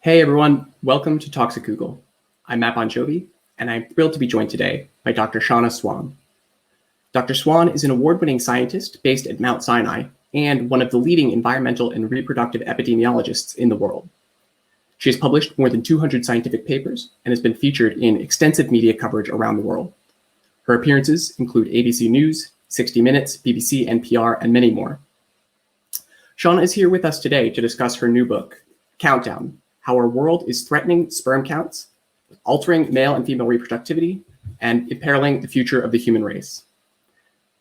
Hey everyone, welcome to Talks at Google. I'm Matt Bonjovi, and I'm thrilled to be joined today by Dr. Shanna Swan. Dr. Swan is an award-winning scientist based at Mount Sinai and one of the leading environmental and reproductive epidemiologists in the world. She has published more than 200 scientific papers and has been featured in extensive media coverage around the world. Her appearances include ABC News, 60 Minutes, BBC, NPR, and many more. Shanna is here with us today to discuss her new book, Countdown: How Our World is Threatening Sperm Counts, Altering Male and Female Reproductivity, and Imperiling the Future of the Human Race.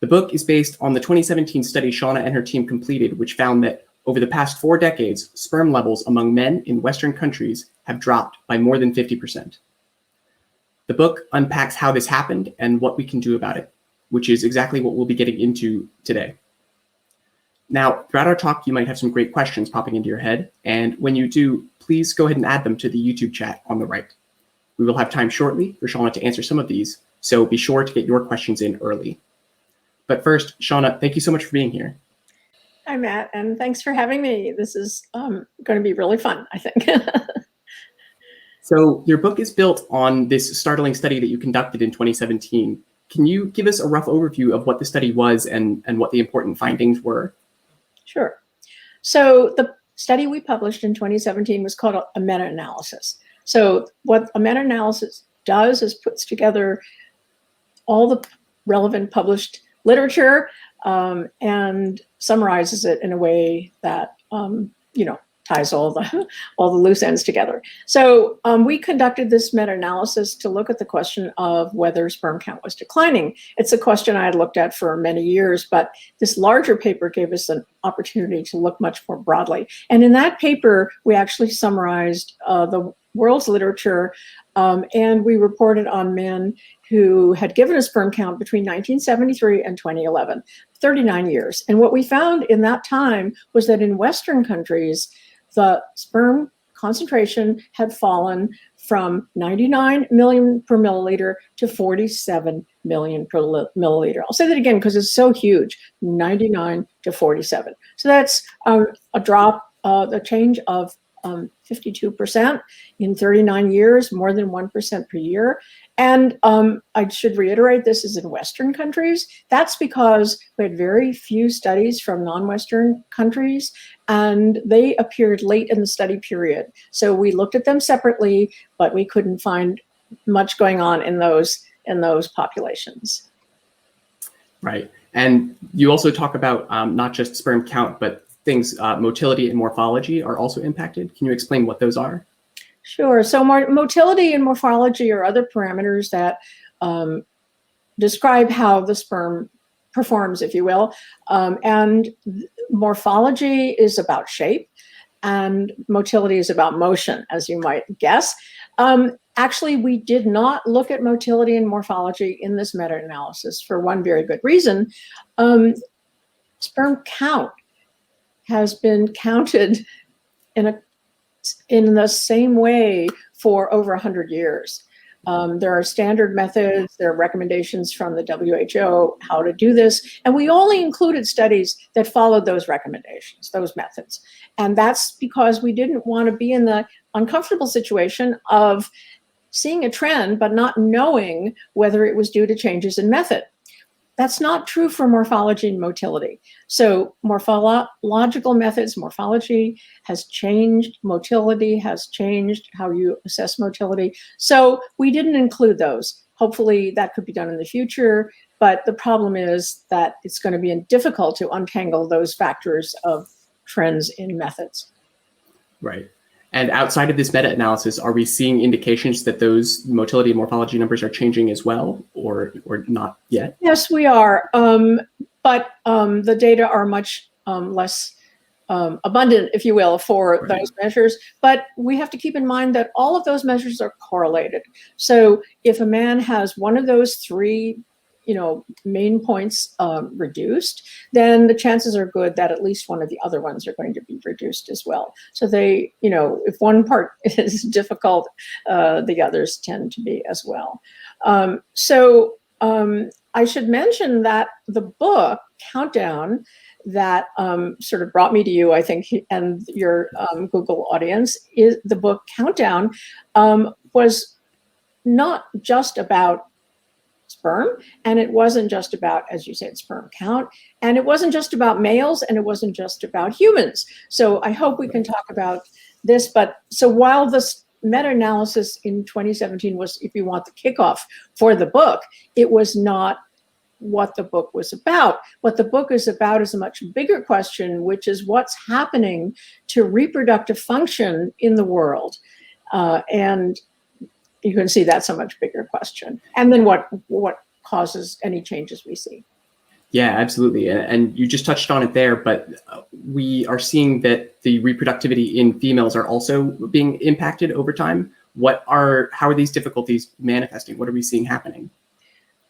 The book is based on the 2017 study Shanna and her team completed, which found that over the past 4 decades, sperm levels among men in Western countries have dropped by more than 50%. The book unpacks how this happened and what we can do about it, which is exactly what we'll be getting into today. Now, throughout our talk, you might have some great questions popping into your head, and when you do, please go ahead and add them to the YouTube chat on the right. We will have time shortly for Shanna to answer some of these, so be sure to get your questions in early. But first, Shanna, thank you so much for being here. Hi, Matt, and thanks for having me. This is going to be really fun, I think. So your book is built on this startling study that you conducted in 2017. Can you give us a rough overview of what the study was and what the important findings were? Sure. So the study we published in 2017 was called a meta-analysis. So what a meta-analysis does is puts together all the relevant published literature and summarizes it in a way that ties all the loose ends together. So we conducted this meta-analysis to look at the question of whether sperm count was declining. It's a question I had looked at for many years, but this larger paper gave us an opportunity to look much more broadly. And in that paper, we actually summarized the world's literature, and we reported on men who had given a sperm count between 1973 and 2011, 39 years. And what we found in that time was that in Western countries, the sperm concentration had fallen from 99 million per milliliter to 47 million per milliliter. I'll say that again because it's so huge, 99 to 47. So that's a drop, a change of 52% in 39 years, more than 1% per year. And I should reiterate, this is in Western countries. That's because we had very few studies from non-Western countries, and they appeared late in the study period. So we looked at them separately, but we couldn't find much going on in those populations. Right. And you also talk about not just sperm count, but things, motility and morphology are also impacted. Can you explain what those are? Sure. So motility and morphology are other parameters that describe how the sperm performs, if you will. And morphology is about shape, and motility is about motion, as you might guess. Actually, we did not look at motility and morphology in this meta-analysis for one very good reason. Sperm count has been counted in the same way for over 100 years. There are standard methods, there are recommendations from the WHO how to do this, and we only included studies that followed those recommendations, those methods. And that's because we didn't want to be in the uncomfortable situation of seeing a trend but not knowing whether it was due to changes in method. That's not true for morphology and motility. So morphological methods, morphology has changed, motility has changed, how you assess motility. So we didn't include those. Hopefully that could be done in the future, but the problem is that it's going to be difficult to untangle those factors of trends in methods. Right. And outside of this meta-analysis, are we seeing indications that those motility and morphology numbers are changing as well, or not yet? Yes, we are. But the data are much less abundant, if you will, for those measures. But we have to keep in mind that all of those measures are correlated. So if a man has one of those 3 main points reduced, then the chances are good that at least one of the other ones are going to be reduced as well. So they, if one part is difficult, the others tend to be as well. I should mention that the book, Countdown, that sort of brought me to you, I think, and your Google audience, is the book Countdown, was not just about sperm, and it wasn't just about, as you said, sperm count, and it wasn't just about males, and it wasn't just about humans. So I hope we can talk about this. But so while this meta-analysis in 2017 was, if you want, the kickoff for the book, it was not what the book was about. What the book is about is a much bigger question, which is what's happening to reproductive function in the world. And you can see that's a much bigger question. And then what causes any changes we see. Yeah, absolutely. And you just touched on it there, but we are seeing that the reproductivity in females are also being impacted over time. How are these difficulties manifesting? What are we seeing happening?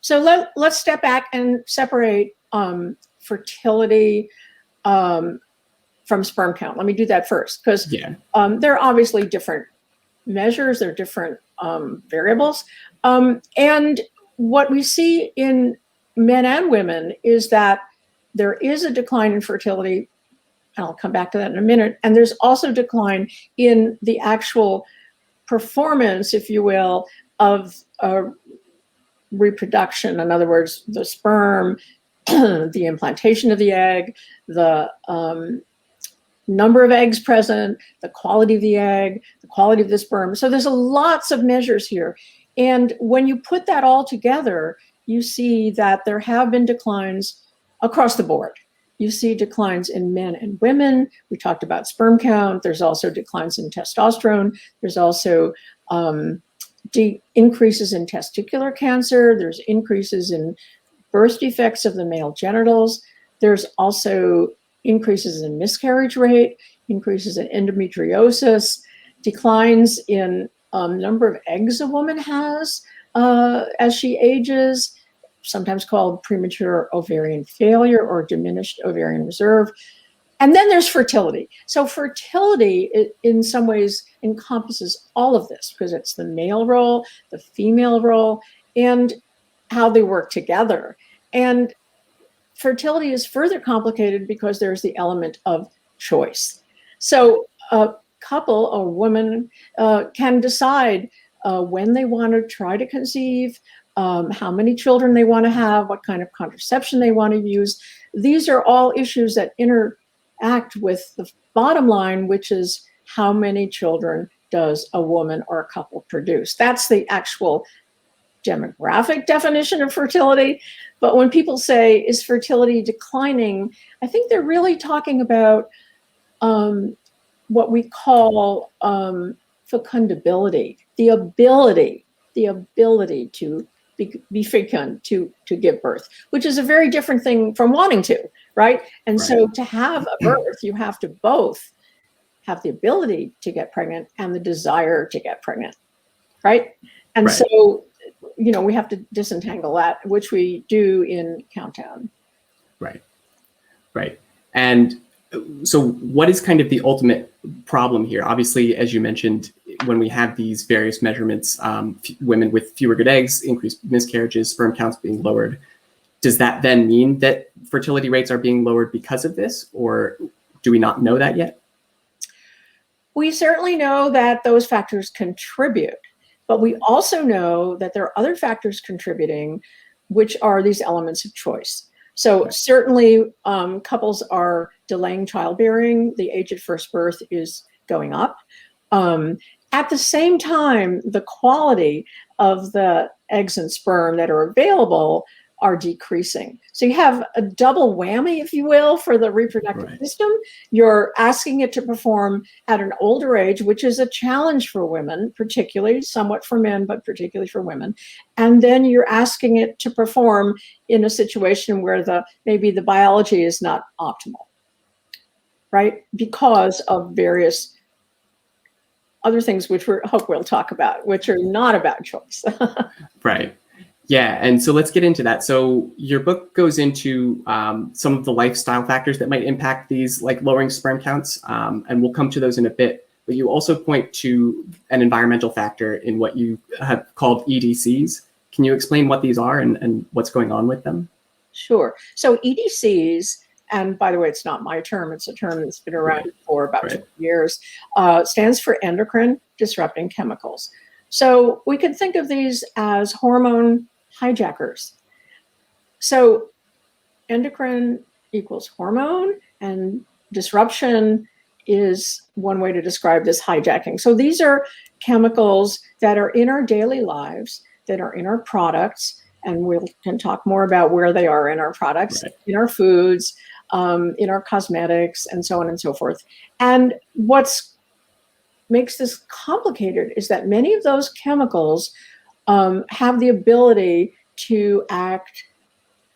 So let's step back and separate fertility from sperm count. Let me do that first, because there are obviously different measures, there are different variables. And what we see in men and women is that there is a decline in fertility, and I'll come back to that in a minute, and there's also decline in the actual performance, if you will, of reproduction. In other words, the sperm, the implantation of the egg, the number of eggs present, the quality of the egg, the quality of the sperm. So there's lots of measures here. And when you put that all together, you see that there have been declines across the board. You see declines in men and women. We talked about sperm count. There's also declines in testosterone. There's also increases in testicular cancer. There's increases in birth defects of the male genitals. There's also increases in miscarriage rate, increases in endometriosis, declines in number of eggs a woman has as she ages, sometimes called premature ovarian failure or diminished ovarian reserve. And then there's fertility. So fertility, in some ways, encompasses all of this, because it's the male role, the female role, and how they work together. And fertility is further complicated because there's the element of choice. So a couple or woman can decide when they want to try to conceive, how many children they want to have, what kind of contraception they want to use. These are all issues that interact with the bottom line, which is how many children does a woman or a couple produce. That's the actual demographic definition of fertility. But when people say, is fertility declining, I think they're really talking about what we call fecundability, the ability to be fecund, to give birth, which is a very different thing from wanting to, right? And so to have a birth, you have to both have the ability to get pregnant and the desire to get pregnant, right? And so, you know, we have to disentangle that, which we do in Countdown. Right. And so what is kind of the ultimate problem here? Obviously, as you mentioned, when we have these various measurements, women with fewer good eggs, increased miscarriages, sperm counts being lowered, does that then mean that fertility rates are being lowered because of this, or do we not know that yet? We certainly know that those factors contribute, but we also know that there are other factors contributing, which are these elements of choice. So certainly couples are delaying childbearing. The age at first birth is going up. At the same time, the quality of the eggs and sperm that are available are decreasing. So you have a double whammy, if you will, for the reproductive system. You're asking it to perform at an older age, which is a challenge for women, particularly, somewhat for men, but particularly for women. And then you're asking it to perform in a situation where maybe the biology is not optimal, right? Because of various other things, which we hope we'll talk about, which are not about choice. Right. Yeah, and so let's get into that. So your book goes into some of the lifestyle factors that might impact these, like lowering sperm counts, and we'll come to those in a bit. But you also point to an environmental factor in what you have called EDCs. Can you explain what these are and what's going on with them? Sure. So EDCs, and by the way, it's not my term, it's a term that's been around for about 20 years, stands for endocrine disrupting chemicals. So we can think of these as hormone hijackers. So endocrine equals hormone, and disruption is one way to describe this hijacking. So these are chemicals that are in our daily lives, that are in our products, and we can talk more about where they are in our products, in our foods, in our cosmetics, and so on and so forth. And what's makes this complicated is that many of those chemicals have the ability to act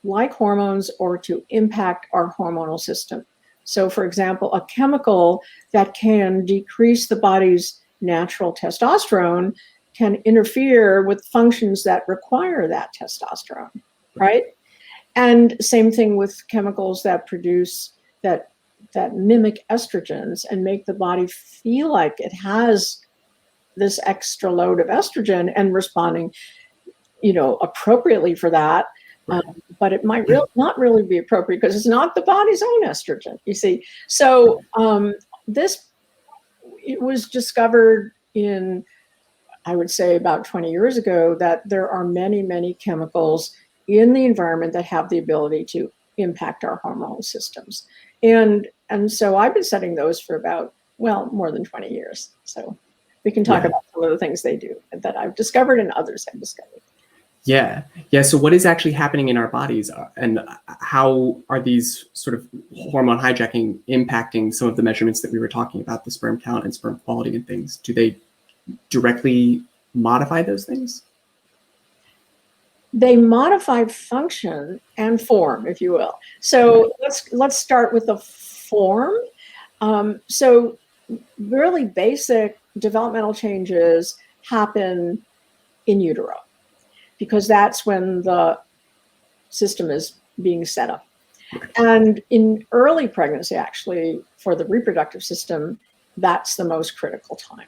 like hormones or to impact our hormonal system. So for example, a chemical that can decrease the body's natural testosterone can interfere with functions that require that testosterone, right? And same thing with chemicals that produce, that mimic estrogens and make the body feel like it has this extra load of estrogen and responding, appropriately for that. But it might not really be appropriate because it's not the body's own estrogen, you see. So it was discovered in, I would say about 20 years ago, that there are many, many chemicals in the environment that have the ability to impact our hormonal systems. And so I've been studying those for about, more than 20 years. So we can talk about some of the things they do that I've discovered and others have discovered. Yeah. So what is actually happening in our bodies, and how are these sort of hormone hijacking impacting some of the measurements that we were talking about, the sperm count and sperm quality and things? Do they directly modify those things? They modify function and form, if you will. So let's start with the form. So really basic developmental changes happen in utero, because that's when the system is being set up. And in early pregnancy, actually, for the reproductive system, that's the most critical time.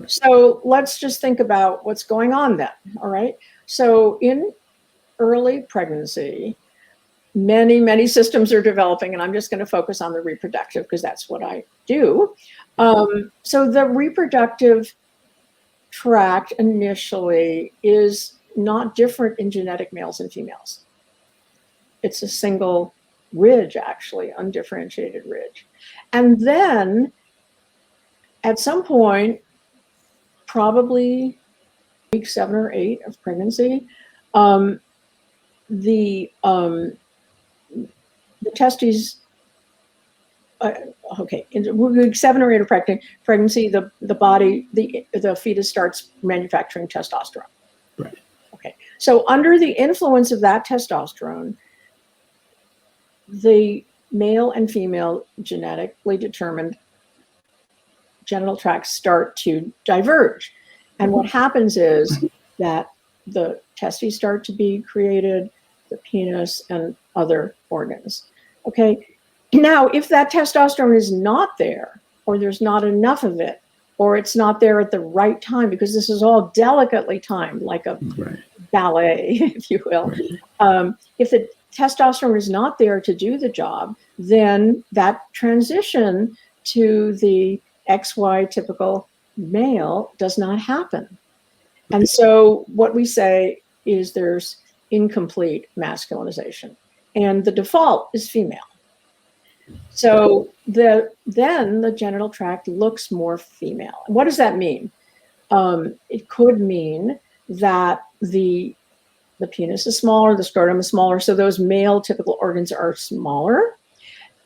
So let's just think about what's going on then, all right? So in early pregnancy, many, many systems are developing, and I'm just going to focus on the reproductive because that's what I do. So the reproductive tract initially is not different in genetic males and females. It's a single ridge, actually, undifferentiated ridge. And then at some point, probably week 7 or 8 of pregnancy, the testes, in week 7 or 8 of pregnancy, the body, the fetus starts manufacturing testosterone. Right. Okay. So under the influence of that testosterone, the male and female genetically determined genital tracts start to diverge. And what happens is that the testes start to be created, the penis, and other organs. Okay. Now, if that testosterone is not there, or there's not enough of it, or it's not there at the right time, because this is all delicately timed, like a ballet, if you will. If the testosterone is not there to do the job, then that transition to the XY typical male does not happen. And so what we say is there's incomplete masculinization, and the default is female. So then the genital tract looks more female. What does that mean? It could mean that the penis is smaller, the scrotum is smaller, so those male typical organs are smaller.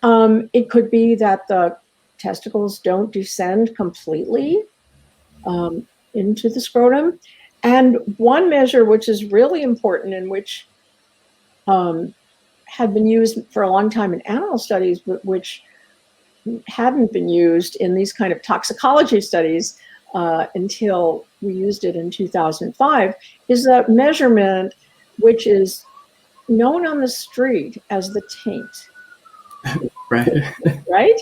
It could be that the testicles don't descend completely into the scrotum. And one measure which is really important, and which had been used for a long time in animal studies, but which hadn't been used in these kind of toxicology studies until we used it in 2005, is a measurement which is known on the street as the taint. Right?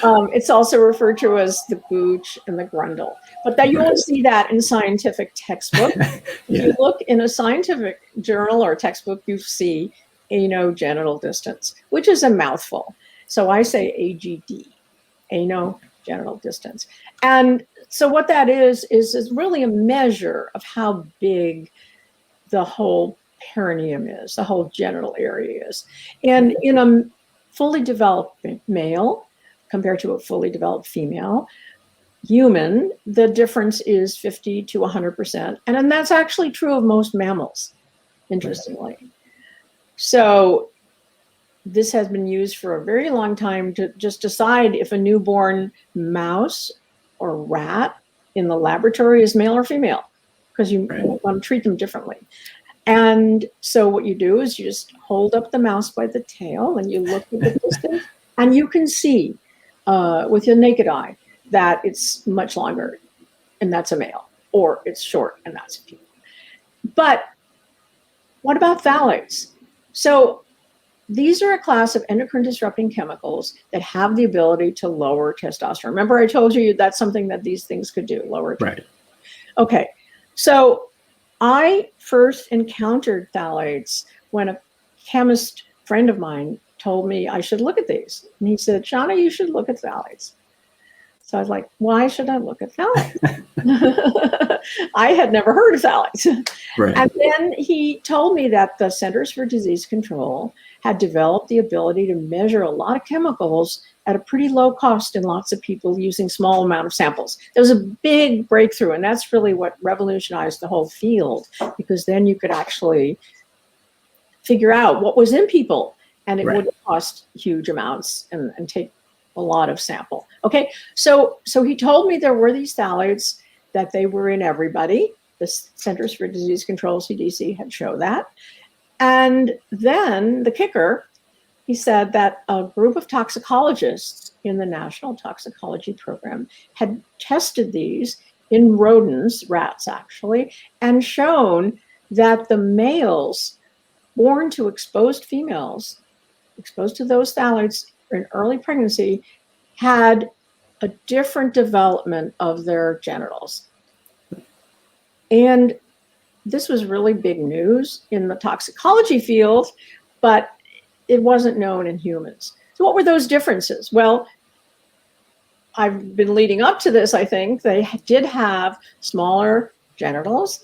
It's also referred to as the gooch and the grundle. But that you won't see that in scientific textbook. If you look in a scientific journal or textbook, you see anogenital distance, which is a mouthful. So I say AGD, anogenital distance. And so what that is really a measure of how big the whole perineum is, the whole genital area is. And in a fully developed male compared to a fully developed female, human, the difference is 50 to 100%. And that's actually true of most mammals, interestingly. So this has been used for a very long time to just decide if a newborn mouse or rat in the laboratory is male or female, because you want to treat them differently. And so what you do is you just hold up the mouse by the tail and you look at the distance, and you can see with your naked eye that it's much longer, and that's a male, or it's short, and that's a female. But what about phthalates? So these are a class of endocrine disrupting chemicals that have the ability to lower testosterone. Remember, I told you that's something that these things could do, lower testosterone. Right. Okay, so I first encountered phthalates when a chemist friend of mine told me I should look at these. And he said, Shanna, you should look at phthalates. So I was like, why should I look at phthalates? I had never heard of phthalates. Right. And then he told me that the Centers for Disease Control had developed the ability to measure a lot of chemicals at a pretty low cost in lots of people using small amount of samples. There was a big breakthrough, and that's really what revolutionized the whole field, because then you could actually figure out what was in people, and it wouldn't cost huge amounts and take a lot of sample. Okay, so he told me there were these phthalates, that they were in everybody. The Centers for Disease Control, CDC, had shown that. And then the kicker, he said that a group of toxicologists in the National Toxicology Program had tested these in rodents, rats actually, and shown that the males born to exposed females, exposed to those phthalates in early pregnancy, had a different development of their genitals. And this was really big news in the toxicology field, but it wasn't known in humans. So what were those differences? Well, I've been leading up to this, I think. They did have smaller genitals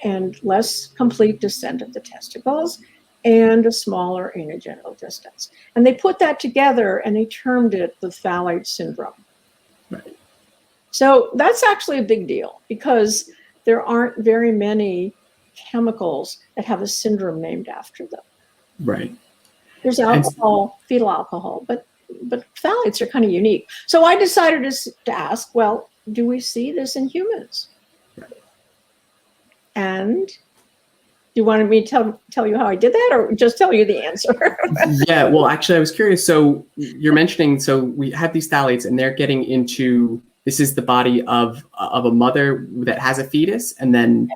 and less complete descent of the testicles and a smaller anogenital distance. And they put that together and they termed it the phthalate syndrome. Right. So that's actually a big deal, because there aren't very many chemicals that have a syndrome named after them. Right. There's alcohol, fetal alcohol, but phthalates are kind of unique. So I decided to ask, well, do we see this in humans? Right. And do you want me to tell you how I did that, or just tell you the answer? Yeah, well, actually, I was curious. So you're mentioning, so we have these phthalates, and they're getting into, this is the body of a mother that has a fetus, and then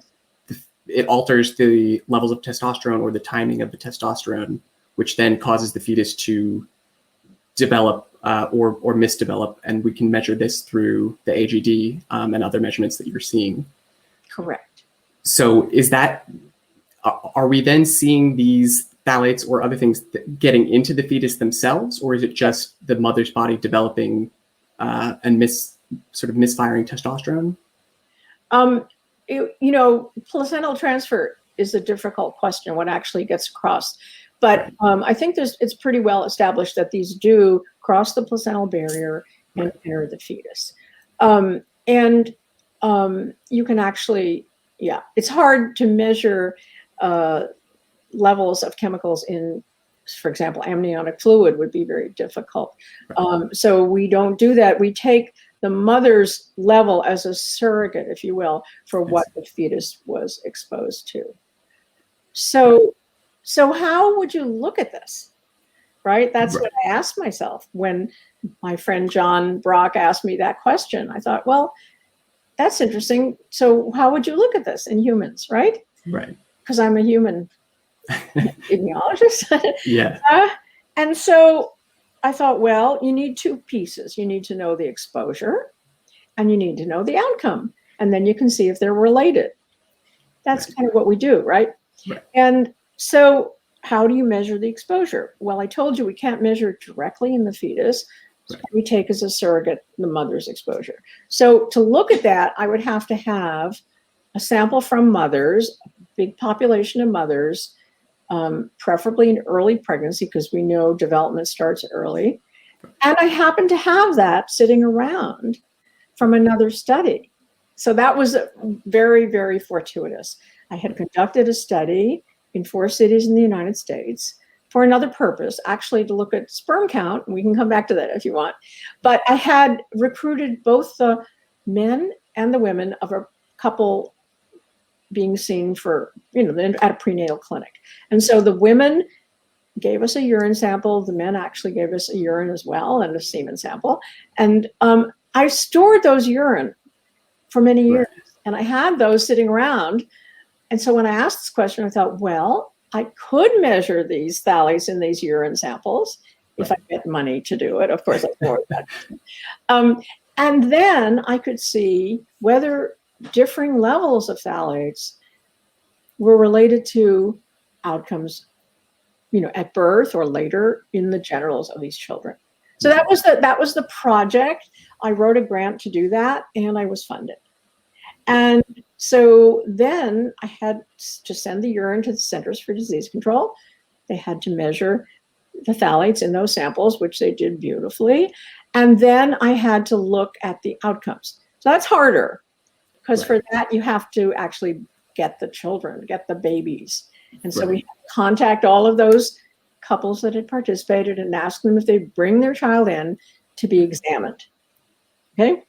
it alters the levels of testosterone or the timing of the testosterone, which then causes the fetus to develop or misdevelop. And we can measure this through the AGD and other measurements that you're seeing. Correct. So is that, are we then seeing these phthalates or other things getting into the fetus themselves, or is it just the mother's body developing and misfiring testosterone? Placental transfer is a difficult question, what actually gets across. But I think it's pretty well established that these do cross the placental barrier and enter the fetus. You can actually, it's hard to measure levels of chemicals in, for example, amniotic fluid would be very difficult. So we don't do that. We take the mother's level as a surrogate, if you will, for what the fetus was exposed to. So how would you look at this, right? That's what I asked myself when my friend John Brock asked me that question. I thought, well, that's interesting. So how would you look at this in humans, right? Right. Because I'm a human epidemiologist. Yeah. And so I thought, well, you need two pieces. You need to know the exposure and you need to know the outcome. And then you can see if they're related. That's kind of what we do, right? Right. And so how do you measure the exposure? Well, I told you we can't measure it directly in the fetus. So we take as a surrogate the mother's exposure. So to look at that, I would have to have a sample from mothers, a big population of mothers, preferably in early pregnancy, because we know development starts early. And I happen to have that sitting around from another study. So that was very, very fortuitous. I had conducted a study in 4 cities in the United States for another purpose, actually to look at sperm count. We can come back to that if you want. But I had recruited both the men and the women of a couple being seen for, at a prenatal clinic. And so the women gave us a urine sample. The men actually gave us a urine as well and a semen sample. And I stored those urine for many years. And I had those sitting around. And so when I asked this question, I thought, well, I could measure these phthalates in these urine samples if I get money to do it. Of course, that's more of that. And then I could see whether differing levels of phthalates were related to outcomes, at birth or later in the genitals of these children. So that was the project. I wrote a grant to do that, and I was funded. And so then I had to send the urine to the Centers for Disease Control. They had to measure the phthalates in those samples, which they did beautifully. And then I had to look at the outcomes. So that's harder, because for that, you have to actually get the children, get the babies. And so we had to contact all of those couples that had participated and ask them if they bring their child in to be examined. Okay.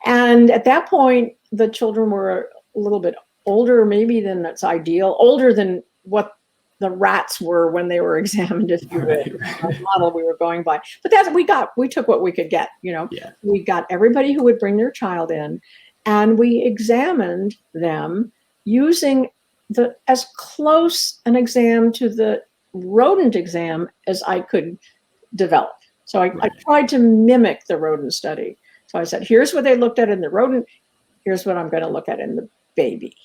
And at that point, the children were a little bit older, maybe than that's ideal, older than what the rats were when they were examined, if you will, the model we were going by. But that's we took what we could get, We got everybody who would bring their child in, and we examined them using as close an exam to the rodent exam as I could develop. So I tried to mimic the rodent study. So I said, here's what they looked at in the rodent. Here's what I'm going to look at in the baby.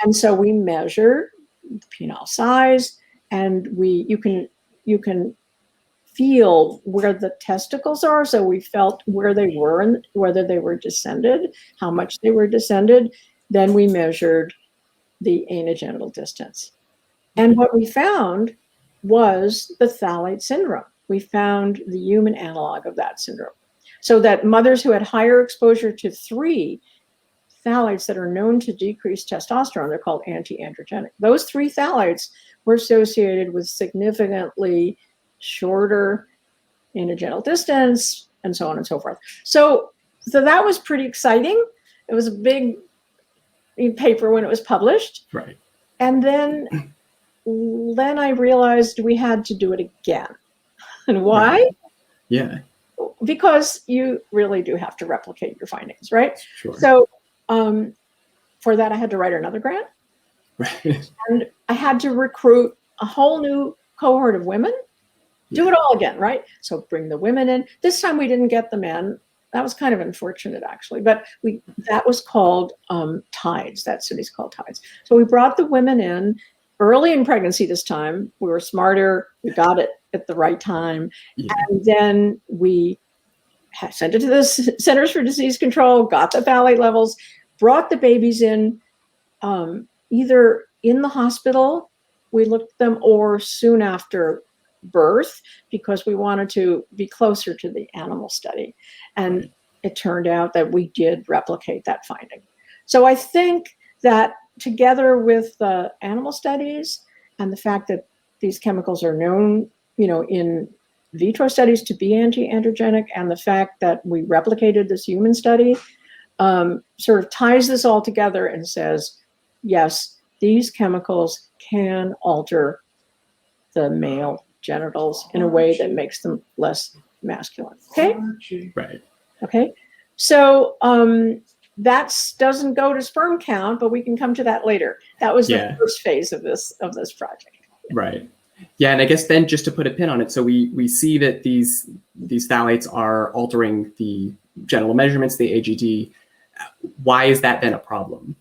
And so we measure the penile size, and you can feel where the testicles are. So we felt where they were and whether they were descended, how much they were descended. Then we measured the anogenital distance. And what we found was the phthalate syndrome. We found the human analog of that syndrome. So that mothers who had higher exposure to 3 phthalates that are known to decrease testosterone, they're called anti-androgenic. Those 3 phthalates were associated with significantly shorter anogenital distance, and so on and so forth. So that was pretty exciting. It was a big paper when it was published. Right. And then I realized we had to do it again. And why? Right. Yeah. Because you really do have to replicate your findings, right? Sure. So for that, I had to write another grant. Right. And I had to recruit a whole new cohort of women. Do it all again, right? So bring the women in. This time we didn't get the men. That was kind of unfortunate, actually. But that was called Tides. That city's called Tides. So we brought the women in early in pregnancy this time. We were smarter. We got it at the right time. Yeah. And then we sent it to the Centers for Disease Control, got the phthalate levels, brought the babies in either in the hospital, we looked at them, or soon after birth, because we wanted to be closer to the animal study. And it turned out that we did replicate that finding. So I think that together with the animal studies and the fact that these chemicals are known, in vitro studies to be anti-androgenic, and the fact that we replicated this human study sort of ties this all together and says, yes, these chemicals can alter the male genitals in a way that makes them less masculine. Okay? Right. Okay. So that doesn't go to sperm count, but we can come to that later. That was the first phase of this project. Right. Yeah, and I guess then just to put a pin on it, so we see that these phthalates are altering the genital measurements, the AGD. Why is that then a problem?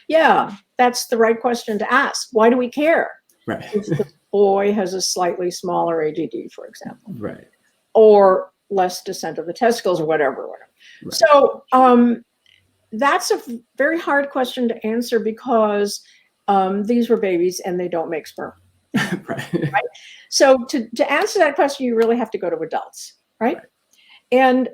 Yeah, that's the right question to ask. Why do we care? Right. if the boy has a slightly smaller AGD, for example, Right. or less descent of the testicles or whatever. Right. So that's a very hard question to answer because these were babies and they don't make sperm. Right. So to answer that question, you really have to go to adults, right? And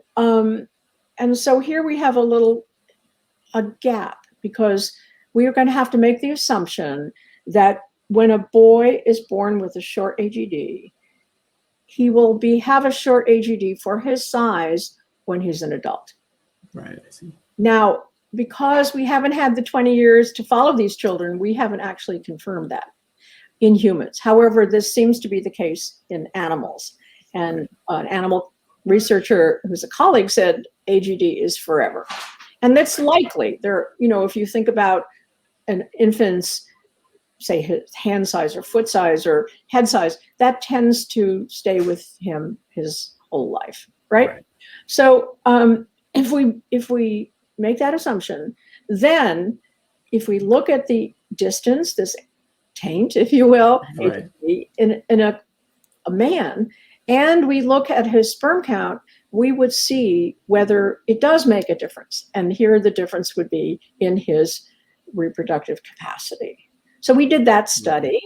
so here we have a gap, because we are going to have to make the assumption that when a boy is born with a short AGD, he will have a short AGD for his size when he's an adult. Right. I see. Now, because we haven't had the 20 years to follow these children, we haven't actually confirmed that in humans. However, this seems to be the case in animals. And an animal researcher who's a colleague said AGD is forever. And that's likely. If you think about an infant's, say, his hand size or foot size or head size, that tends to stay with him his whole life, right? So if we make that assumption, then if we look at the distance, this taint, if you will, in a man, and we look at his sperm count, we would see whether it does make a difference. And here the difference would be in his reproductive capacity. So we did that study.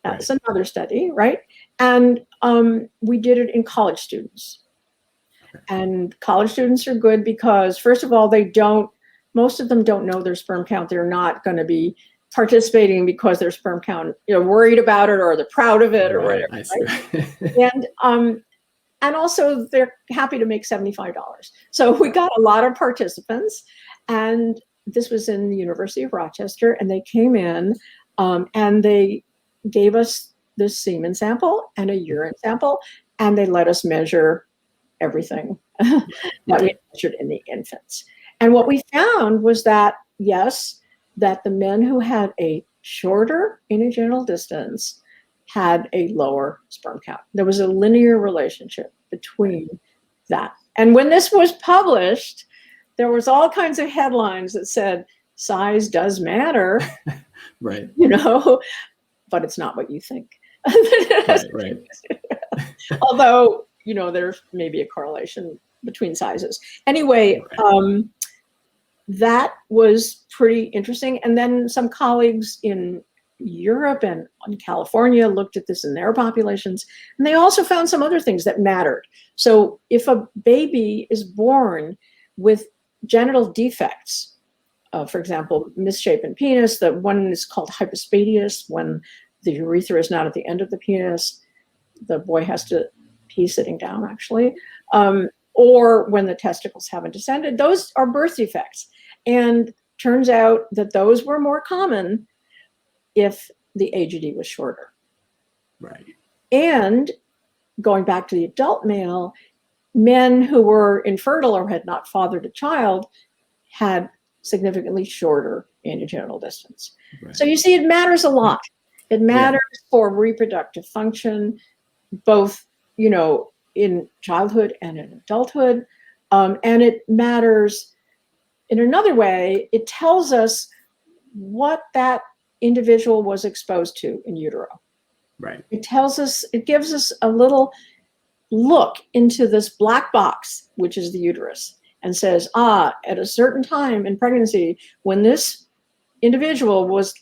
That's another study, right? And we did it in college students. And college students are good because, first of all, most of them don't know their sperm count. They're not going to be participating because their sperm count, worried about it or they're proud of it or whatever. Right? And also they're happy to make $75. So we got a lot of participants, and this was in the University of Rochester, and they came in and they gave us this semen sample and a urine sample, and they let us measure everything that we measured in the infants. And what we found was that, yes, that the men who had a shorter anogenital distance had a lower sperm count. There was a linear relationship between that. And when this was published, there was all kinds of headlines that said, size does matter, right? But it's not what you think. Right. Although, there's maybe a correlation between sizes. Anyway, that was pretty interesting. And then some colleagues in Europe and in California looked at this in their populations, and they also found some other things that mattered. So if a baby is born with genital defects, for example, misshapen penis, the one is called hypospadias, when the urethra is not at the end of the penis, the boy has to pee sitting down, actually, or when the testicles haven't descended, those are birth defects. And turns out that those were more common if the AGD was shorter. Right. And going back to the adult male, men who were infertile or had not fathered a child had significantly shorter anogenital distance. Right. So you see, it matters a lot. It matters for reproductive function, both, in childhood and in adulthood. And it matters in another way. It tells us what that individual was exposed to in utero. Right. It gives us a little look into this black box, which is the uterus, and says, at a certain time in pregnancy, when this individual was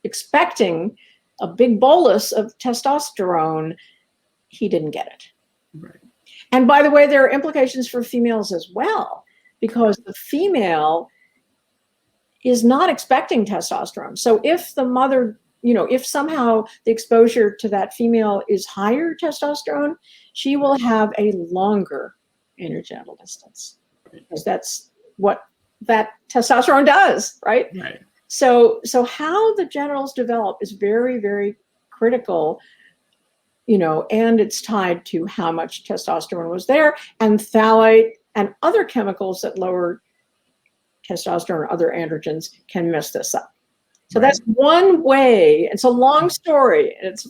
expecting a big bolus of testosterone, he didn't get it. Right. And by the way, there are implications for females as well, because the female is not expecting testosterone. So if the mother, if somehow the exposure to that female is higher testosterone, she will have a longer anogenital distance, because that's what that testosterone does, right? Right. So how the genitals develop is very, very critical, and it's tied to how much testosterone was there, and phthalate and other chemicals that lower testosterone or other androgens can mess this up. So that's one way. It's a long story. It's,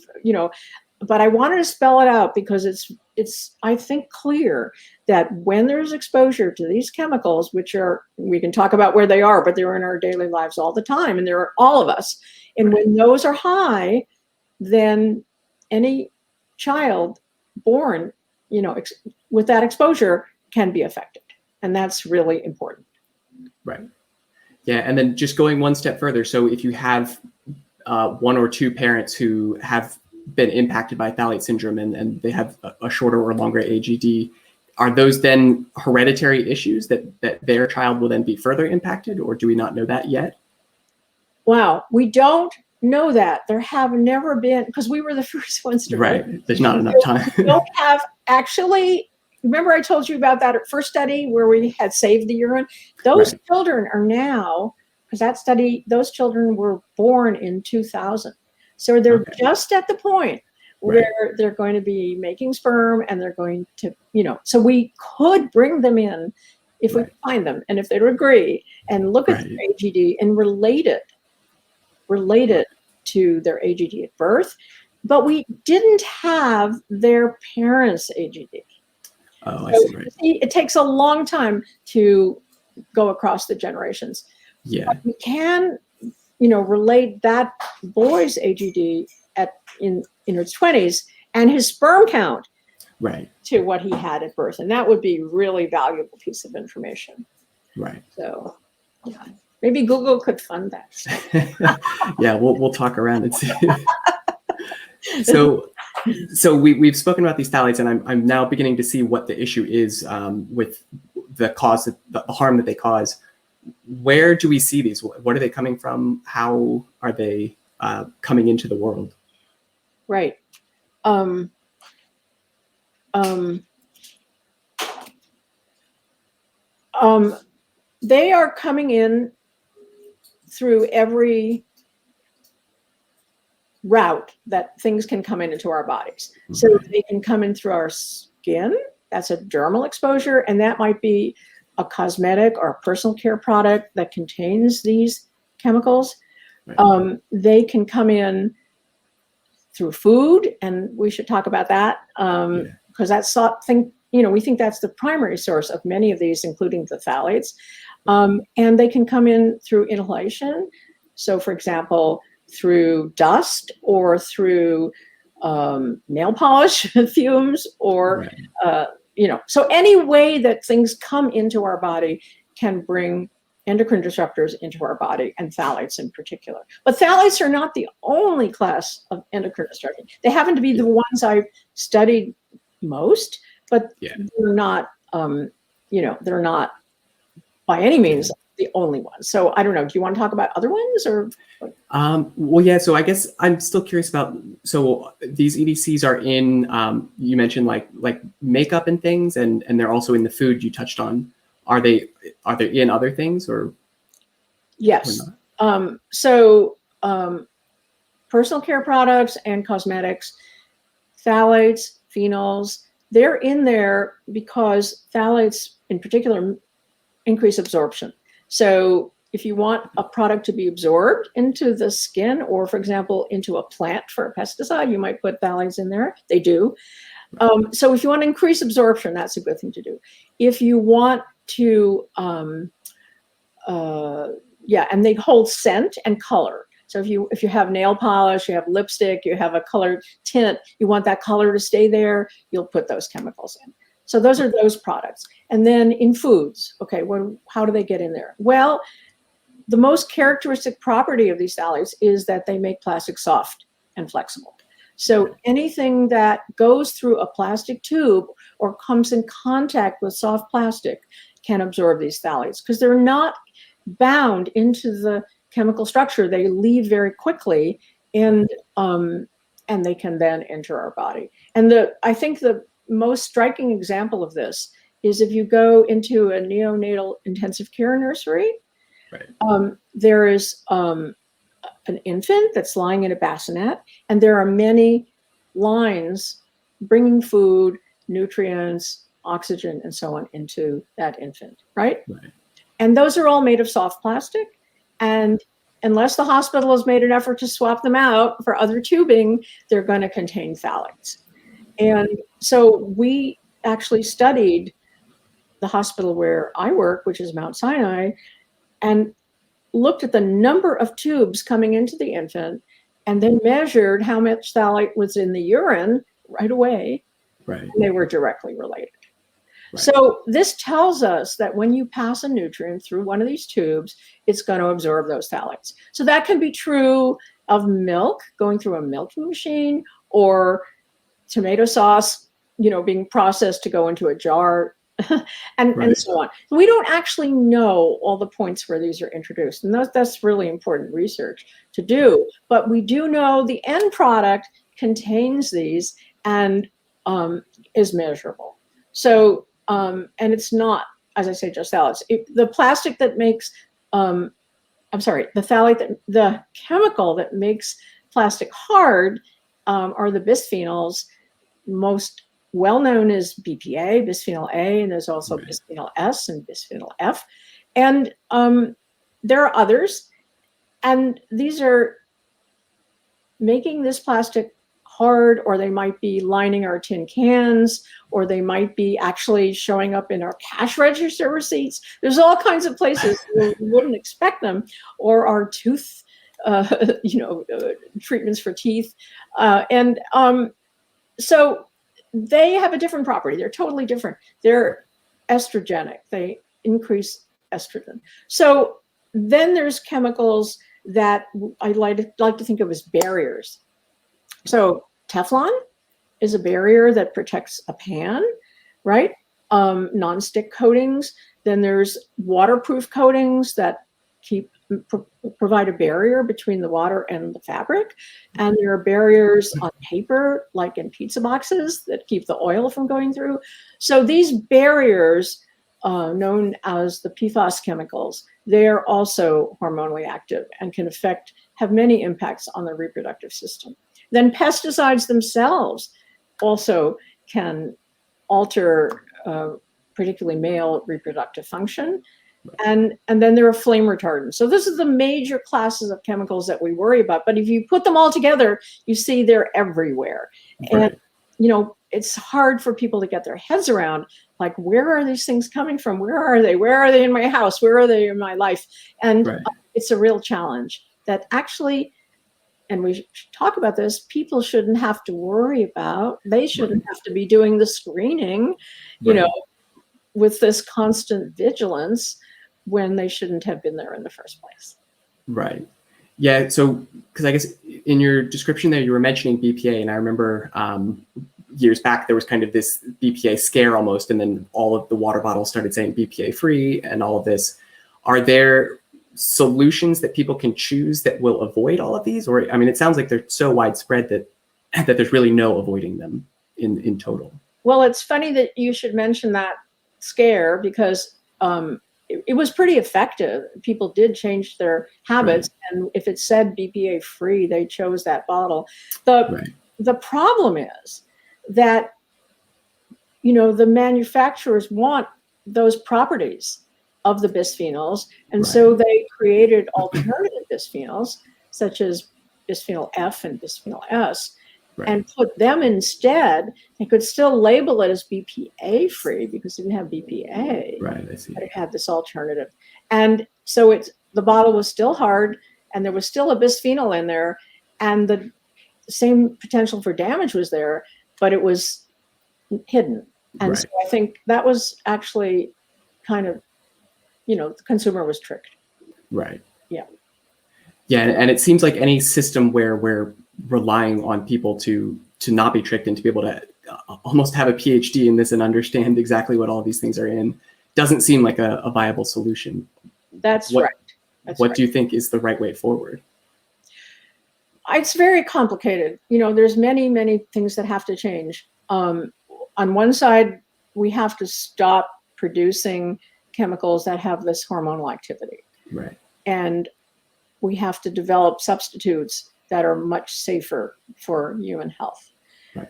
but I wanted to spell it out because it's I think clear that when there's exposure to these chemicals, which we can talk about where they are, but they're in our daily lives all the time, and there are all of us. And when those are high, then any child born, with that exposure can be affected. And that's really important. Right. Yeah. And then just going one step further. So if you have one or two parents who have been impacted by phthalate syndrome and they have a shorter or longer AGD, are those then hereditary issues that their child will then be further impacted, or do we not know that yet? Wow, we don't know that. There have never been, because we were the first ones to Right. There's not enough time. We don't have actually. Remember I told you about that first study where we had saved the urine? Those Right. children are now, because that study, those children were born in 2000. So they're just at the point where they're going to be making sperm and they're going to, so we could bring them in if we find them and if they would agree and look at their AGD and relate it to their AGD at birth. But we didn't have their parents' AGD. Oh, I see. Right. It takes a long time to go across the generations. Yeah. But we can, relate that boy's AGD in his 20s and his sperm count to what he had at birth. And that would be a really valuable piece of information. Right. So, yeah. Maybe Google could fund that. Yeah, we'll talk around and see. So we've spoken about these phthalates, and I'm now beginning to see what the issue is with the harm that they cause. Where do we see these? What are they coming from? How are they coming into the world? Right. They are coming in through every route that things can come into our bodies. So they can come in through our skin. That's a dermal exposure, and that might be a cosmetic or a personal care product that contains these chemicals. They can come in through food, and we should talk about that because that's we think that's the primary source of many of these, including the phthalates. And they can come in through inhalation. So, for example, through dust or through nail polish fumes or, so any way that things come into our body can bring endocrine disruptors into our body, and phthalates in particular. But phthalates are not the only class of endocrine disruptors. They happen to be the ones I've studied most, but they're not, they're not by any means the only ones. So I don't know. Do you want to talk about other ones or? Well, yeah. So I guess I'm still curious about. So these EDCs are in. You mentioned like makeup and things, and they're also in the food you touched on. Are they in other things or? Yes. Or Personal care products and cosmetics, phthalates, phenols, they're in there because phthalates in particular increase absorption. So if you want a product to be absorbed into the skin or, for example, into a plant for a pesticide, you might put phthalates in there. They do. So if you want to increase absorption, that's a good thing to do. If you want to, and they hold scent and color. So if you have nail polish, you have lipstick, you have a colored tint, you want that color to stay there, you'll put those chemicals in. So those are those products. And then in foods, okay, how do they get in there? Well, the most characteristic property of these phthalates is that they make plastic soft and flexible. So anything that goes through a plastic tube or comes in contact with soft plastic can absorb these phthalates because they're not bound into the chemical structure. They leave very quickly, and they can then enter our body. And I think the most striking example of this is if you go into a neonatal intensive care nursery, there is an infant that's lying in a bassinet, and there are many lines bringing food, nutrients, oxygen, and so on into that infant, right? And those are all made of soft plastic. And unless the hospital has made an effort to swap them out for other tubing, they're going to contain phthalates. And so we actually studied the hospital where I work, which is Mount Sinai, and looked at the number of tubes coming into the infant and then measured how much phthalate was in the urine right away. Right. And they were directly related. Right. So this tells us that when you pass a nutrient through one of these tubes, it's going to absorb those phthalates. So that can be true of milk going through a milking machine, or tomato sauce, being processed to go into a jar, and so on. We don't actually know all the points where these are introduced, and that's really important research to do. But we do know the end product contains these and is measurable. So, and it's not, as I say, just phthalates. The plastic that makes, the phthalate, the chemical that makes plastic hard are the bisphenols. Most well-known is BPA, bisphenol A, and there's also bisphenol S and bisphenol F. And there are others, and these are making this plastic hard, or they might be lining our tin cans, or they might be actually showing up in our cash register receipts. There's all kinds of places where we wouldn't expect them, or our tooth, treatments for teeth. So they have a different property. They're totally different. They're estrogenic. They increase estrogen. So then there's chemicals that I like to think of as barriers. So Teflon is a barrier that protects a pan, right? Non-stick coatings. Then there's waterproof coatings that provide a barrier between the water and the fabric. And there are barriers on paper, like in pizza boxes, that keep the oil from going through. So these barriers, known as the PFAS chemicals, they're also hormonally active and can have many impacts on the reproductive system. Then pesticides themselves also can alter particularly male reproductive function. And then there are flame retardants. So this is the major classes of chemicals that we worry about. But if you put them all together, you see they're everywhere. Right. And, it's hard for people to get their heads around, like, where are these things coming from? Where are they? Where are they in my house? Where are they in my life? And it's a real challenge that actually, and we should talk about this, people shouldn't have to worry about. They shouldn't have to be doing the screening, with this constant vigilance, when they shouldn't have been there in the first place. Right. Yeah. So, because I guess in your description there, you were mentioning BPA, and I remember years back there was kind of this BPA scare almost, and then all of the water bottles started saying BPA free and all of this. Are there solutions that people can choose that will avoid all of these? Or, I mean, it sounds like they're so widespread that there's really no avoiding them in total. Well, it's funny that you should mention that scare, because it was pretty effective. People did change their habits, and if it said BPA free, they chose that bottle. The problem is that the manufacturers want those properties of the bisphenols, and so they created alternative bisphenols such as bisphenol F and bisphenol S. And put them instead. They could still label it as BPA free because it didn't have BPA. Right, I see. But it had this alternative. And so the bottle was still hard, and there was still a bisphenol in there, and the same potential for damage was there, but it was hidden. And so I think that was actually kind of, the consumer was tricked. Right. Yeah. Yeah, and it seems like any system where we're relying on people to not be tricked and to be able to almost have a PhD in this and understand exactly what all of these things are in doesn't seem like a viable solution. That's right. What do you think is the right way forward? It's very complicated. There's many, many things that have to change. On one side, we have to stop producing chemicals that have this hormonal activity. Right. And we have to develop substitutes that are much safer for human health. Right.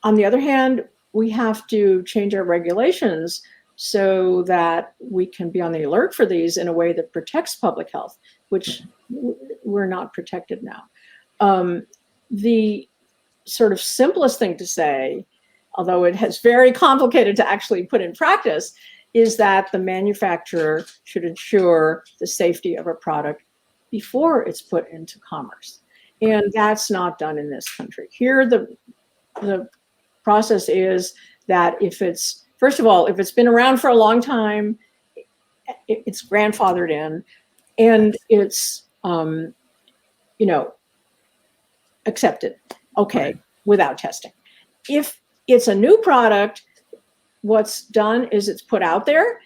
On the other hand, we have to change our regulations so that we can be on the alert for these in a way that protects public health, which we're not protected now. The sort of simplest thing to say, although it is very complicated to actually put in practice, is that the manufacturer should ensure the safety of a product before it's put into commerce. And that's not done in this country. Here, the process is that if it's, first of all, if it's been around for a long time, it's grandfathered in, and it's, accepted, okay, Right. without testing. If it's a new product, what's done is it's put out there,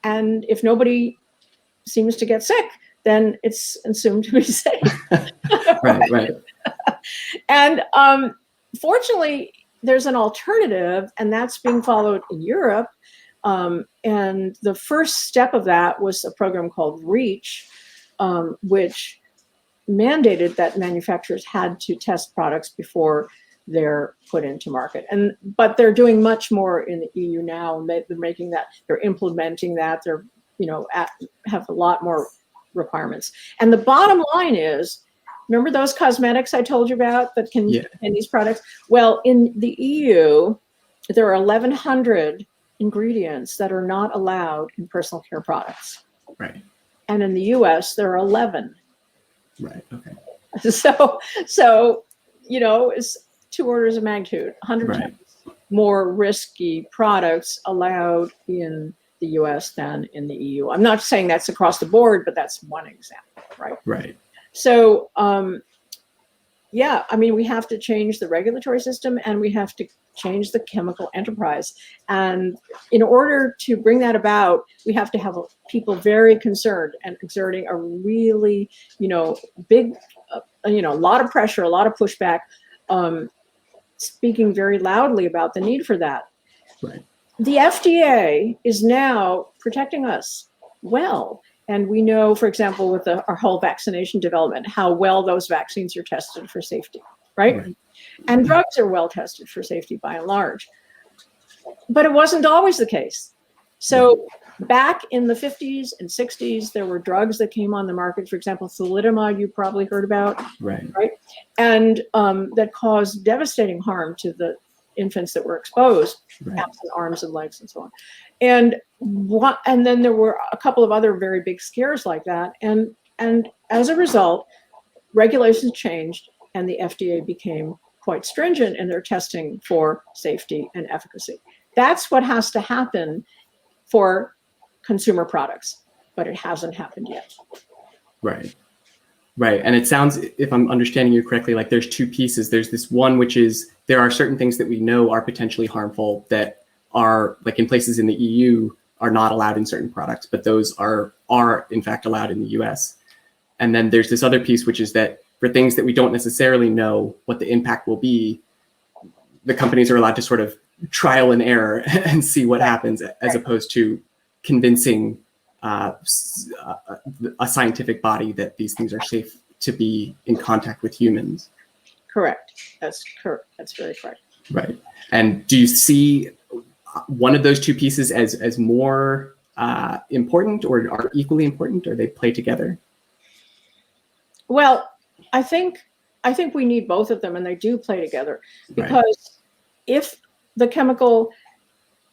and if nobody seems to get sick, then it's assumed to be safe. Right. And fortunately, there's an alternative, and that's being followed in Europe. And the first step of that was a program called REACH, which mandated that manufacturers had to test products before they're put into market. But they're doing much more in the EU now, and they're making that, they're implementing that, they're, have a lot more requirements. And the bottom line is, remember those cosmetics I told you about that can in these products? Well, in the EU, there are 1,100 ingredients that are not allowed in personal care products. Right. And in the US, there are 11. Right. Okay. So it's 2 orders of magnitude, 100 times more risky products allowed in the US than in the EU. I'm not saying that's across the board, but that's one example, right? Right. So, we have to change the regulatory system, and we have to change the chemical enterprise. And in order to bring that about, we have to have people very concerned and exerting a really, big, a lot of pressure, a lot of pushback, speaking very loudly about the need for that. Right. The FDA is now protecting us well. And we know, for example, with our whole vaccination development, how well those vaccines are tested for safety, right? And drugs are well tested for safety by and large. But it wasn't always the case. So back in the 50s and 60s, there were drugs that came on the market, for example, thalidomide, you probably heard about, right? And that caused devastating harm to the infants that were exposed, absent arms and legs and so on. And then there were a couple of other very big scares like that. And as a result, regulations changed, and the FDA became quite stringent in their testing for safety and efficacy. That's what has to happen for consumer products, but it hasn't happened yet. Right. And it sounds, if I'm understanding you correctly, like there's 2 pieces. There's this one, which is there are certain things that we know are potentially harmful that are, like in places in the EU, are not allowed in certain products, but those are in fact allowed in the US. And then there's this other piece, which is that for things that we don't necessarily know what the impact will be, the companies are allowed to sort of trial and error and see what happens, as opposed to convincing a scientific body that these things are safe to be in contact with humans. Correct. That's correct. That's very correct. Right. And do you see one of those 2 pieces as more important, or are equally important, or they play together? Well, I think we need both of them, and they do play together, because if the chemical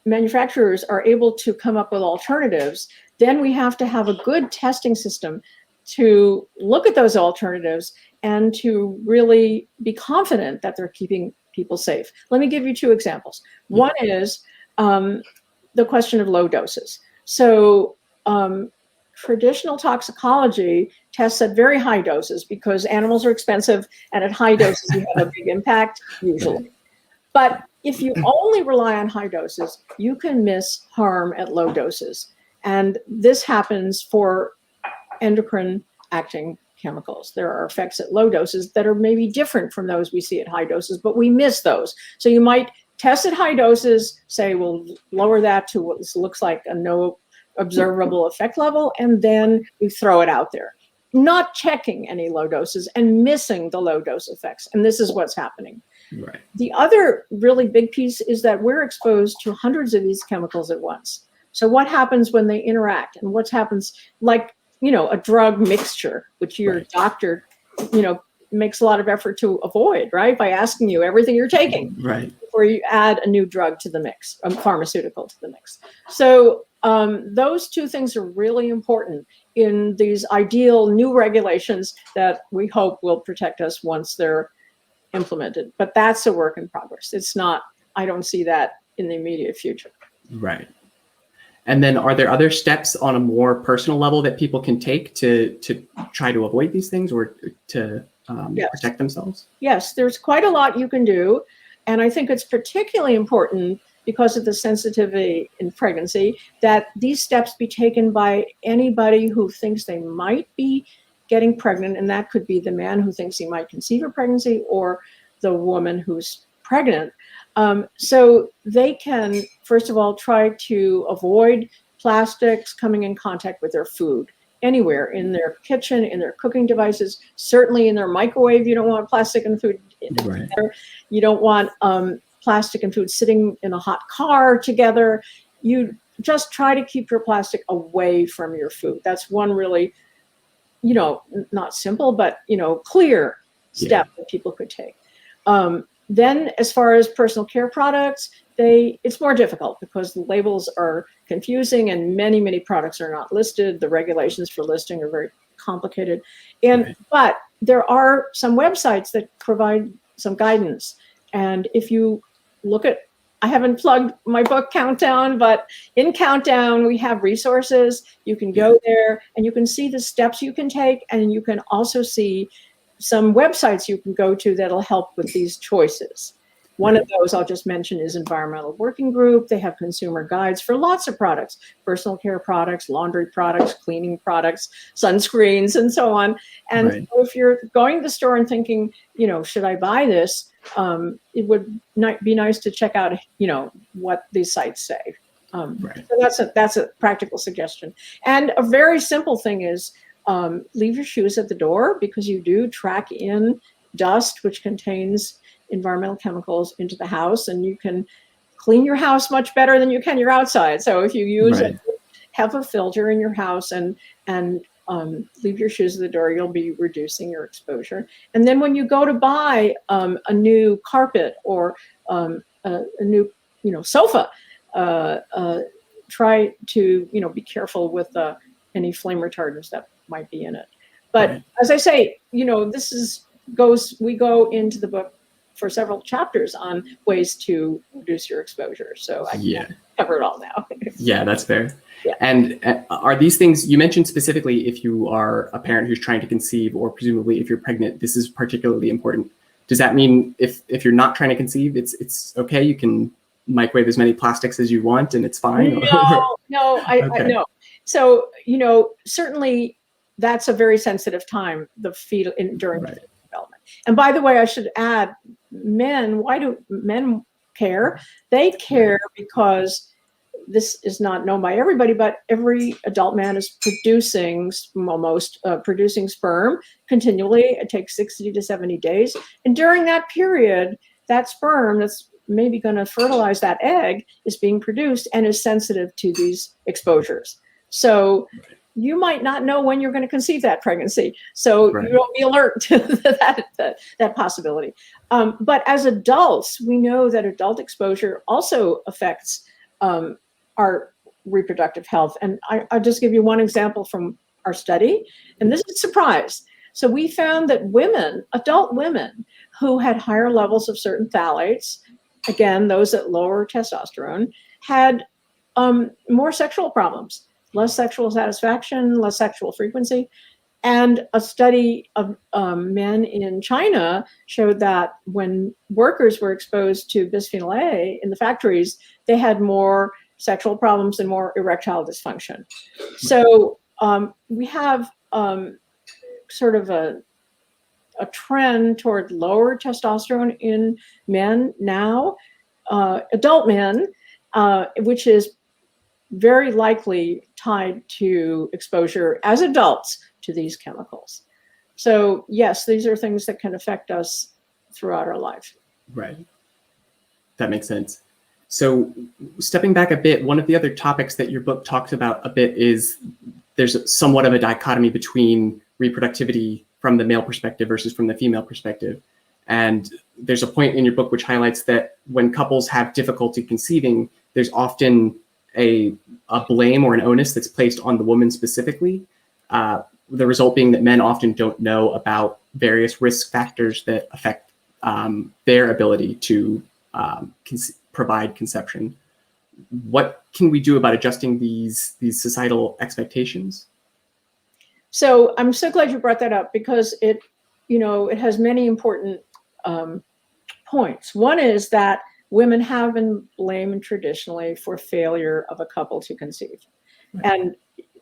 manufacturers are able to come up with alternatives, then we have to have a good testing system to look at those alternatives and to really be confident that they're keeping people safe. Let me give you 2 examples. One is the question of low doses. So traditional toxicology tests at very high doses because animals are expensive, and at high doses you have a big impact usually. But if you only rely on high doses, you can miss harm at low doses. And this happens for endocrine acting chemicals. There are effects at low doses that are maybe different from those we see at high doses, but we miss those. So you might test at high doses, say we'll lower that to what looks like a no observable effect level, and then we throw it out there, not checking any low doses and missing the low dose effects. And this is what's happening. Right. The other really big piece is that we're exposed to hundreds of these chemicals at once. So what happens when they interact, and what happens, like, a drug mixture, which your doctor, makes a lot of effort to avoid, right? By asking you everything you're taking before you add a new drug to the mix, a pharmaceutical to the mix. So those 2 things are really important in these ideal new regulations that we hope will protect us once they're implemented. But that's a work in progress. It's not, I don't see that in the immediate future. Right. And then are there other steps on a more personal level that people can take to try to avoid these things or to Yes. protect themselves? Yes, there's quite a lot you can do. And I think it's particularly important because of the sensitivity in pregnancy that these steps be taken by anybody who thinks they might be getting pregnant. And that could be the man who thinks he might conceive a pregnancy or the woman who's pregnant. So they can, first of all, try to avoid plastics coming in contact with their food anywhere, in their kitchen, in their cooking devices, certainly in their microwave. You don't want plastic and food Right. there. You don't want plastic and food sitting in a hot car together. You just try to keep your plastic away from your food. That's one really, not simple, but, clear step that people could take. Then as far as personal care products, it's more difficult because the labels are confusing and many, many products are not listed. The regulations for listing are very complicated. But there are some websites that provide some guidance. And if you look at, I haven't plugged my book Countdown, but in Countdown, we have resources. You can go there and you can see the steps you can take. And you can also see some websites you can go to that'll help with these choices. One of those I'll just mention is Environmental Working Group. They have consumer guides for lots of products, personal care products, laundry products, cleaning products, sunscreens, and so on. And so if you're going to the store and thinking, should I buy this? It would be nice to check out, what these sites say. So that's a practical suggestion. And a very simple thing is, leave your shoes at the door because you do track in dust, which contains environmental chemicals, into the house, and you can clean your house much better than you can your outside. So if you use a HEPA filter in your house and leave your shoes at the door, you'll be reducing your exposure. And then when you go to buy a new carpet or a new sofa, try to be careful with any flame retardants that might be in it. But as I say, we go into the book for several chapters on ways to reduce your exposure. So I can't cover it all now. Yeah, that's fair. Yeah. And are these things you mentioned specifically if you are a parent who's trying to conceive, or presumably if you're pregnant, this is particularly important. Does that mean if you're not trying to conceive, it's okay, you can microwave as many plastics as you want and it's fine? No, I no. So, certainly that's a very sensitive time, the fetal during fetal development. And by the way, I should add, men, why do men care? They care because this is not known by everybody, but every adult man is producing sperm continually. It takes 60 to 70 days. And during that period, that sperm that's maybe going to fertilize that egg is being produced and is sensitive to these exposures. So you might not know when you're going to conceive that pregnancy. So you don't be alert to that possibility. But as adults, we know that adult exposure also affects our reproductive health. And I'll just give you one example from our study. And this is a surprise. So we found that adult women who had higher levels of certain phthalates, again, those at lower testosterone, had more sexual problems, less sexual satisfaction, less sexual frequency. And a study of men in China showed that when workers were exposed to bisphenol A in the factories, they had more sexual problems and more erectile dysfunction. So we have sort of a trend toward lower testosterone in men now, adult men, which is very likely tied to exposure as adults to these chemicals. So yes, these are things that can affect us throughout our life. Right. That makes sense. So stepping back a bit, one of the other topics that your book talks about a bit is there's somewhat of a dichotomy between reproductivity from the male perspective versus from the female perspective. And there's a point in your book which highlights that when couples have difficulty conceiving, there's often a blame or an onus that's placed on the woman specifically. the result being that men often don't know about various risk factors that affect their ability to provide conception. What can we do about adjusting these societal expectations? So I'm so glad you brought that up, because it has many important points. One is that women have been blamed traditionally for failure of a couple to conceive. Right. And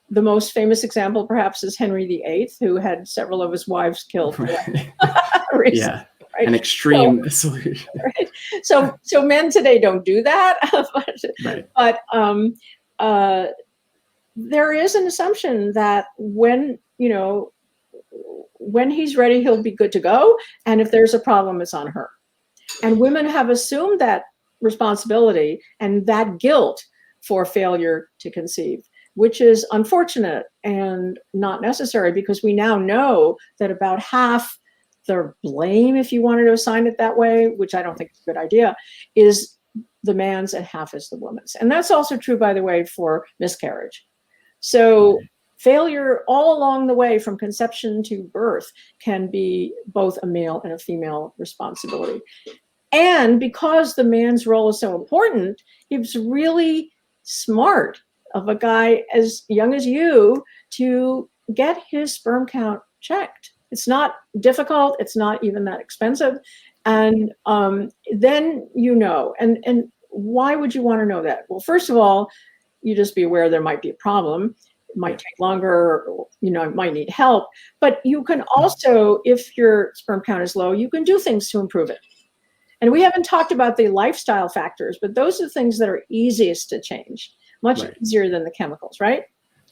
the most famous example perhaps is Henry VIII, who had several of his wives killed. Right. Recently, yeah, right? An extreme solution. Right. So men today don't do that. But there is an assumption that when he's ready, he'll be good to go. And if there's a problem, it's on her. And women have assumed that responsibility and that guilt for failure to conceive, which is unfortunate and not necessary, because we now know that about half the blame, if you wanted to assign it that way, which I don't think is a good idea, is the man's and half is the woman's. And that's also true, by the way, for miscarriage. So failure all along the way from conception to birth can be both a male and a female responsibility. And because the man's role is so important, it's really smart of a guy as young as you to get his sperm count checked. It's not difficult. It's not even that expensive. And then and why would you want to know that? Well, first of all, you just be aware there might be a problem. It might take longer, it might need help. But you can also, if your sperm count is low, you can do things to improve it. And we haven't talked about the lifestyle factors, but those are things that are easiest to change, much easier than the chemicals, right?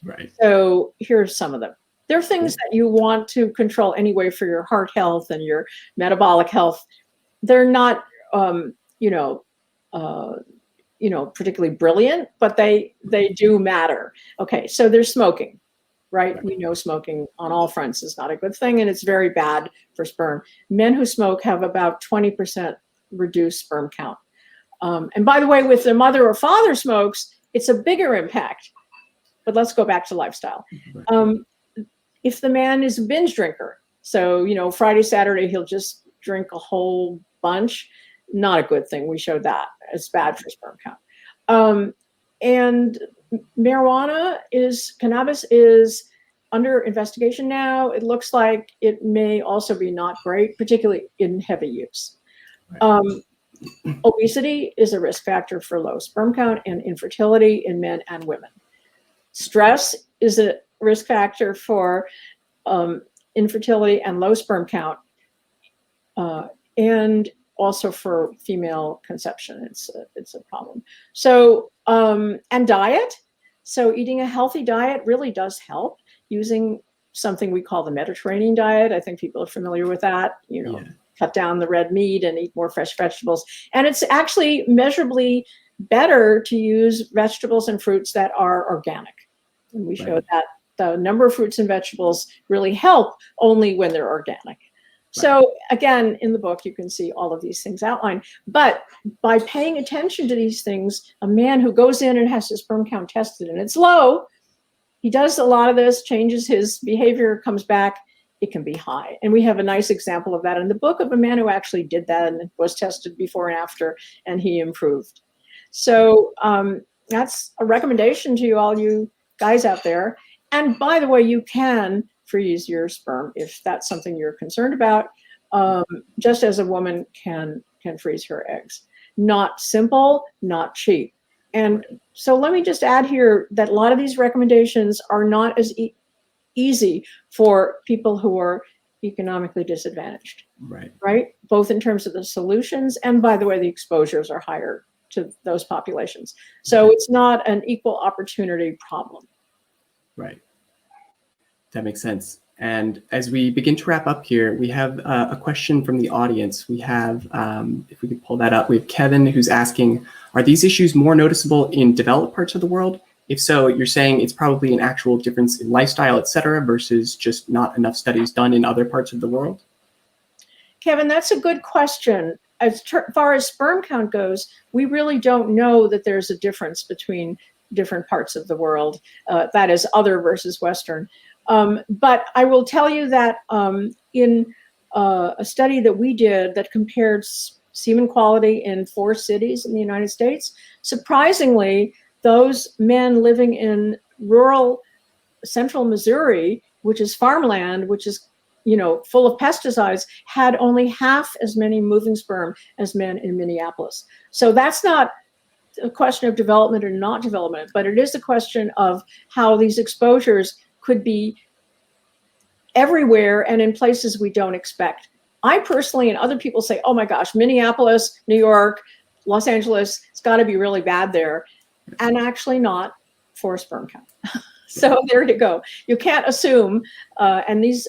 Right. So here's some of them. There are things that you want to control anyway for your heart health and your metabolic health. They're not, particularly brilliant, but they do matter. Okay, so there's smoking, right? We know smoking on all fronts is not a good thing, and it's very bad for sperm. Men who smoke have about 20% reduced sperm count. And by the way, with the mother or father smokes, it's a bigger impact. But let's go back to lifestyle. If the man is a binge drinker, so, Friday, Saturday, he'll just drink a whole bunch, not a good thing. We showed that. It's bad for sperm count. And cannabis is under investigation now. It looks like it may also be not great, particularly in heavy use. Obesity is a risk factor for low sperm count and infertility in men and women. Stress is a risk factor for infertility and low sperm count, and also for female conception. It's a problem. So, and diet. So eating a healthy diet really does help. Using something we call the Mediterranean diet. I think people are familiar with that. Cut down the red meat and eat more fresh vegetables. And it's actually measurably better to use vegetables and fruits that are organic. And we showed that the number of fruits and vegetables really help only when they're organic. So again, in the book, you can see all of these things outlined. But by paying attention to these things, a man who goes in and has his sperm count tested and it's low, he does a lot of this, changes his behavior, comes back, it can be high. And we have a nice example of that in the book of a man who actually did that and was tested before and after, and he improved. So that's a recommendation to all you guys out there. And by the way, you can freeze your sperm if that's something you're concerned about, just as a woman can freeze her eggs. Not simple, not cheap. And so let me just add here that a lot of these recommendations are not as easy for people who are economically disadvantaged, right? Both in terms of the solutions and, by the way, the exposures are higher to those populations. So it's not an equal opportunity problem. Right. That makes sense. And as we begin to wrap up here, we have a question from the audience. We have, if we could pull that up, we have Kevin who's asking, are these issues more noticeable in developed parts of the world? If so, you're saying it's probably an actual difference in lifestyle, et cetera, versus just not enough studies done in other parts of the world? Kevin, that's a good question. As far as sperm count goes, we really don't know that there's a difference between different parts of the world, that is other versus Western. But I will tell you that in a study that we did that compared semen quality in 4 cities in the United States, surprisingly, those men living in rural central Missouri, which is farmland, which is, you know, full of pesticides, had only half as many moving sperm as men in Minneapolis. So that's not a question of development or not development, but it is a question of how these exposures could be everywhere and in places we don't expect. I personally and other people say, oh my gosh, Minneapolis, New York, Los Angeles, it's got to be really bad there. And actually not for a sperm count. So there you go. You can't assume, and these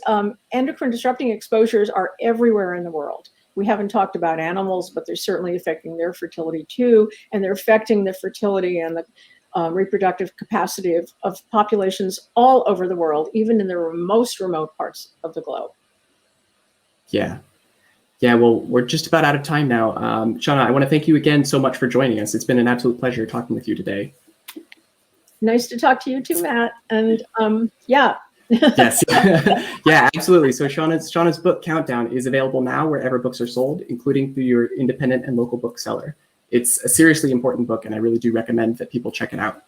endocrine disrupting exposures are everywhere in the world. We haven't talked about animals, but they're certainly affecting their fertility too, and they're affecting the fertility and the reproductive capacity of populations all over the world, even in the most remote parts of the globe. Yeah. Yeah, well, we're just about out of time now. Shanna, I want to thank you again so much for joining us. It's been an absolute pleasure talking with you today. Nice to talk to you too, Matt. And yeah. Yes. Yeah, absolutely. So Shanna's book Countdown is available now wherever books are sold, including through your independent and local bookseller. It's a seriously important book, and I really do recommend that people check it out.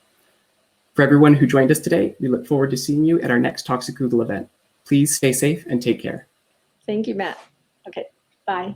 For everyone who joined us today, we look forward to seeing you at our next Toxic Google event. Please stay safe and take care. Thank you, Matt. Okay, bye.